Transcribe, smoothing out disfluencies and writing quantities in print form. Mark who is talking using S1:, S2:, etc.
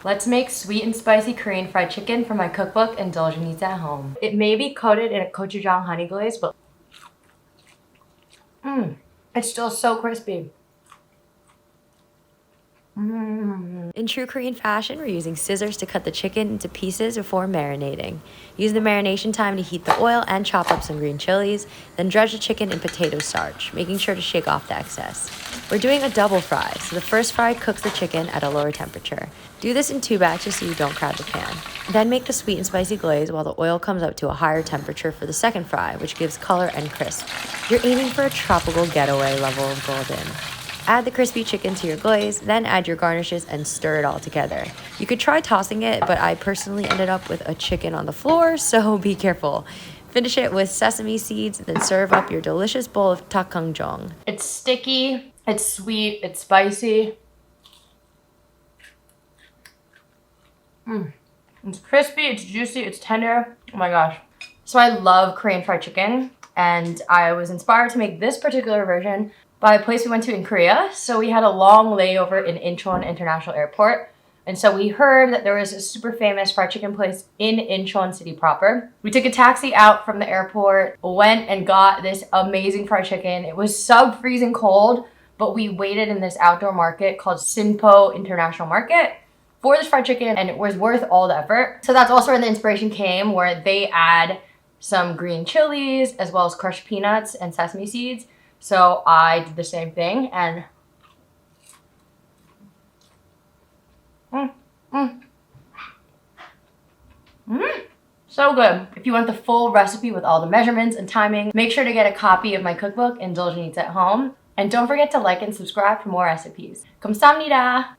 S1: Let's make sweet and spicy Korean fried chicken from my cookbook, Indulgent at Home. It may be coated in a gochujang honey glaze, but it's still so crispy. In true Korean fashion, we're using scissors to cut the chicken into pieces before marinating. Use the marination time to heat the oil and chop up some green chilies, then dredge the chicken in potato starch, making sure to shake off the excess. We're doing a double fry, so the first fry cooks the chicken at a lower temperature. Do this in 2 batches so you don't crowd the pan. Then make the sweet and spicy glaze while the oil comes up to a higher temperature for the second fry, which gives color and crisp. You're aiming for a tropical getaway level of golden. Add the crispy chicken to your glaze, then add your garnishes and stir it all together. You could try tossing it, but I personally ended up with a chicken on the floor, so be careful. Finish it with sesame seeds, then serve up your delicious bowl of takkangjong. It's sticky, it's sweet, it's spicy. It's crispy, it's juicy, it's tender. Oh my gosh. So I love Korean fried chicken, and I was inspired to make this particular version by a place we went to in Korea. So we had a long layover in Incheon International Airport. And so we heard that there was a super famous fried chicken place in Incheon city proper. We took a taxi out from the airport, went and got this amazing fried chicken. It was sub-freezing cold, but we waited in this outdoor market called Sinpo International Market for this fried chicken, and it was worth all the effort. So that's also where the inspiration came, where they add some green chilies as well as crushed peanuts and sesame seeds. So I did the same thing, and so good. If you want the full recipe with all the measurements and timing, make sure to get a copy of my cookbook, Indulgent at Home. And don't forget to like and subscribe for more recipes. 감사합니다.